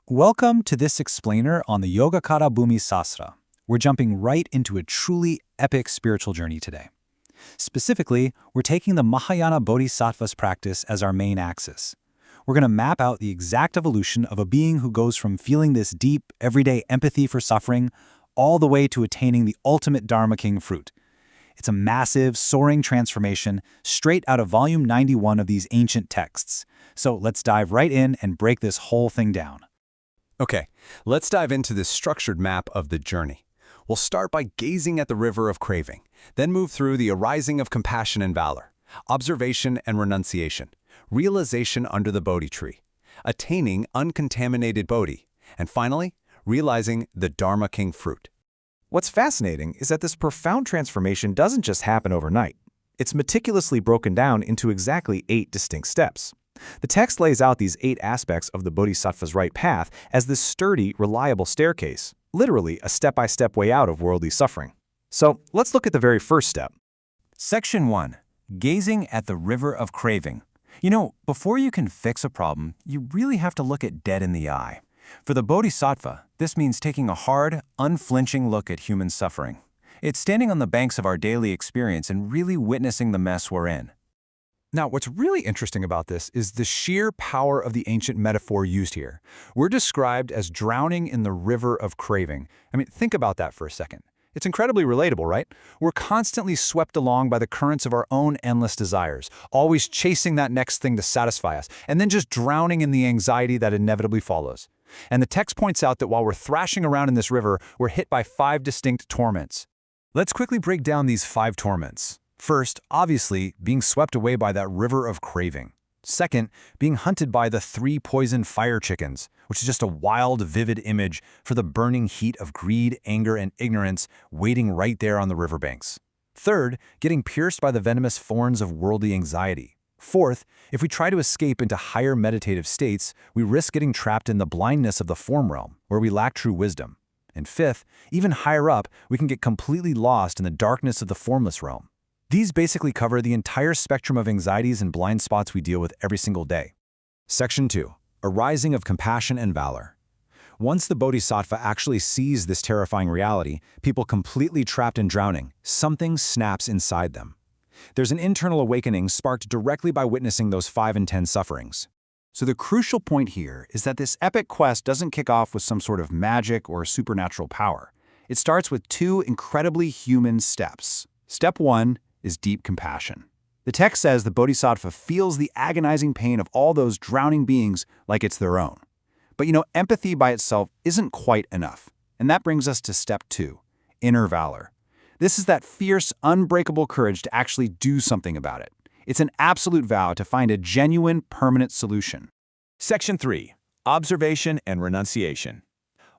Welcome to this explainer on the Yogacara Bhumi Sastra. We're jumping right into a truly epic spiritual journey today. Specifically, we're taking the Mahayana Bodhisattva's practice as our main axis. We're going to map out the exact evolution of a being who goes from feeling this deep, everyday empathy for suffering all the way to attaining the ultimate Dharma King fruit. It's a massive, soaring transformation straight out of volume 91 of these ancient texts. So let's dive right in and break this whole thing down. Okay, let's dive into this structured map of the journey. We'll start by gazing at the river of craving, then move through the arising of compassion and valor, observation and renunciation, realization under the Bodhi tree, attaining uncontaminated Bodhi, and finally, realizing the Dharma King fruit. What's fascinating is that this profound transformation doesn't just happen overnight. It's meticulously broken down into exactly 8 distinct steps. The text lays out these 8 aspects of the Bodhisattva's right path as this sturdy, reliable staircase, literally a step-by-step way out of worldly suffering. So let's look at the very first step. Section 1. Gazing at the river of craving. Before you can fix a problem, you really have to look it dead in the eye. For the Bodhisattva, this means taking a hard, unflinching look at human suffering. It's standing on the banks of our daily experience and really witnessing the mess we're in. Now, what's really interesting about this is the sheer power of the ancient metaphor used here. We're described as drowning in the river of craving. Think about that for a second. It's incredibly relatable, right? We're constantly swept along by the currents of our own endless desires, always chasing that next thing to satisfy us, and then just drowning in the anxiety that inevitably follows. And the text points out that while we're thrashing around in this river, we're hit by 5 distinct torments. Let's quickly break down these 5 torments. First, obviously, being swept away by that river of craving. Second, being hunted by the 3 poisoned fire chickens, which is just a wild, vivid image for the burning heat of greed, anger, and ignorance waiting right there on the riverbanks. Third, getting pierced by the venomous thorns of worldly anxiety. Fourth, if we try to escape into higher meditative states, we risk getting trapped in the blindness of the form realm, where we lack true wisdom. And fifth, even higher up, we can get completely lost in the darkness of the formless realm. These basically cover the entire spectrum of anxieties and blind spots we deal with every single day. Section 2. Arising of compassion and valor. Once the Bodhisattva actually sees this terrifying reality, people completely trapped in drowning, something snaps inside them. There's an internal awakening sparked directly by witnessing those 5 and 10 sufferings. So the crucial point here is that this epic quest doesn't kick off with some sort of magic or supernatural power. It starts with 2 incredibly human steps. Step 1 is deep compassion. The text says the Bodhisattva feels the agonizing pain of all those drowning beings like it's their own. But empathy by itself isn't quite enough. And that brings us to step 2, inner valor. This is that fierce, unbreakable courage to actually do something about it. It's an absolute vow to find a genuine, permanent solution. Section 3. Observation and renunciation.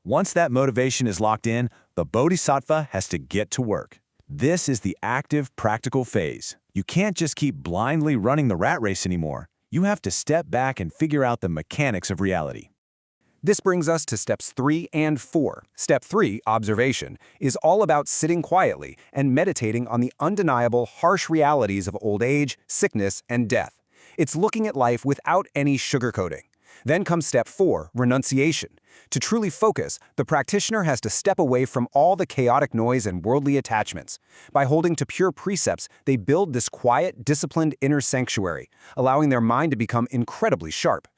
Once that motivation is locked in, the Bodhisattva has to get to work. This is the active, practical phase. You can't just keep blindly running the rat race anymore. You have to step back and figure out the mechanics of reality. This brings us to steps 3 and 4. Step 3, observation, is all about sitting quietly and meditating on the undeniable, harsh realities of old age, sickness, and death. It's looking at life without any sugarcoating. Then comes step 4, renunciation. To truly focus, the practitioner has to step away from all the chaotic noise and worldly attachments. By holding to pure precepts, they build this quiet, disciplined inner sanctuary, allowing their mind to become incredibly sharp.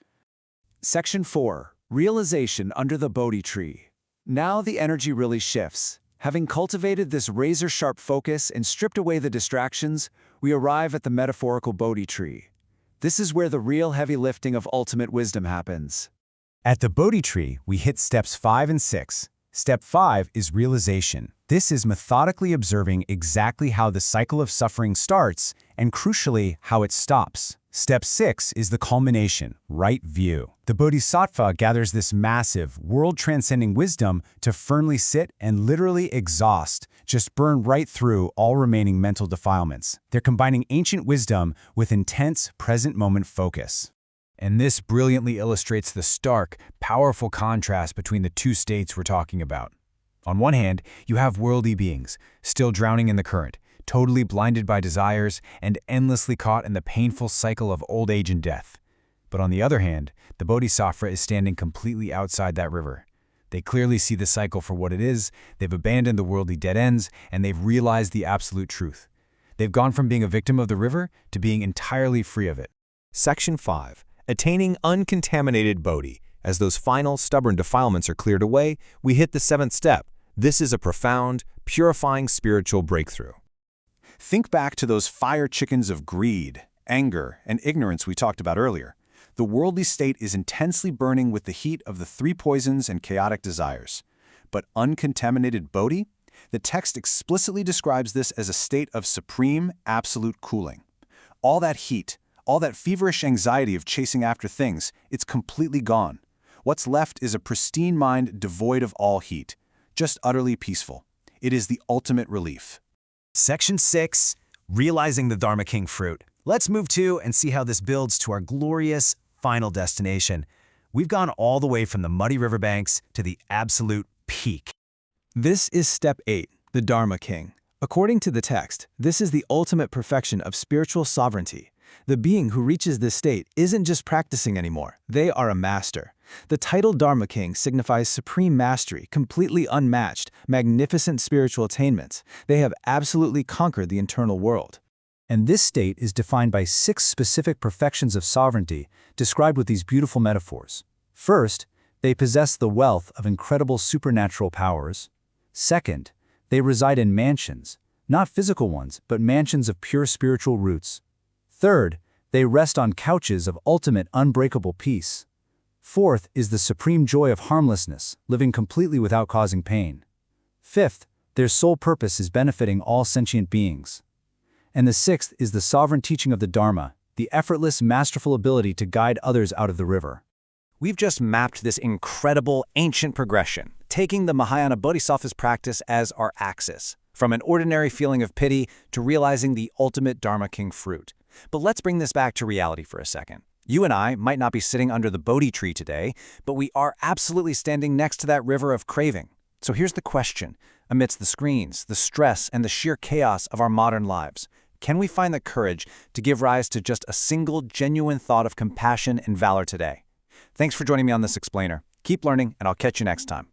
Section 4. Realization under the Bodhi tree. Now the energy really shifts. Having cultivated this razor-sharp focus and stripped away the distractions, we arrive at the metaphorical Bodhi tree. This is where the real heavy lifting of ultimate wisdom happens. At the Bodhi tree, we hit steps 5 and 6. Step 5 is realization. This is methodically observing exactly how the cycle of suffering starts and, crucially, how it stops. Step 6 is the culmination, right view. The Bodhisattva gathers this massive, world-transcending wisdom to firmly sit and literally exhaust, just burn right through all remaining mental defilements. They're combining ancient wisdom with intense, present-moment focus. And this brilliantly illustrates the stark, powerful contrast between the 2 states we're talking about. On one hand, you have worldly beings, still drowning in the current, totally blinded by desires and endlessly caught in the painful cycle of old age and death. But on the other hand, the Bodhisattva is standing completely outside that river. They clearly see the cycle for what it is, they've abandoned the worldly dead ends, and they've realized the absolute truth. They've gone from being a victim of the river to being entirely free of it. Section 5. Attaining uncontaminated Bodhi. As those final, stubborn defilements are cleared away, we hit the 7th step. This is a profound, purifying spiritual breakthrough. Think back to those fire chickens of greed, anger, and ignorance we talked about earlier. The worldly state is intensely burning with the heat of the 3 poisons and chaotic desires. But uncontaminated Bodhi? The text explicitly describes this as a state of supreme, absolute cooling. All that heat, all that feverish anxiety of chasing after things, it's completely gone. What's left is a pristine mind devoid of all heat, just utterly peaceful. It is the ultimate relief. Section 6. Realizing the Dharma King fruit. Let's move to and see how this builds to our glorious final destination. We've gone all the way from the muddy riverbanks to the absolute peak. This is step 8, the Dharma King. According to the text, this is the ultimate perfection of spiritual sovereignty. The being who reaches this state isn't just practicing anymore, they are a master. The title Dharma King signifies supreme mastery, completely unmatched, magnificent spiritual attainments. They have absolutely conquered the internal world. And this state is defined by 6 specific perfections of sovereignty, described with these beautiful metaphors. First, they possess the wealth of incredible supernatural powers. Second, they reside in mansions, not physical ones, but mansions of pure spiritual roots. Third, they rest on couches of ultimate unbreakable peace. Fourth is the supreme joy of harmlessness, living completely without causing pain. Fifth, their sole purpose is benefiting all sentient beings. And the 6th is the sovereign teaching of the Dharma, the effortless, masterful ability to guide others out of the river. We've just mapped this incredible ancient progression, taking the Mahayana Bodhisattva's practice as our axis, from an ordinary feeling of pity to realizing the ultimate Dharma King fruit. But let's bring this back to reality for a second. You and I might not be sitting under the Bodhi tree today, but we are absolutely standing next to that river of craving. So here's the question. Amidst the screens, the stress, and the sheer chaos of our modern lives, can we find the courage to give rise to just a single genuine thought of compassion and valor today? Thanks for joining me on this explainer. Keep learning, and I'll catch you next time.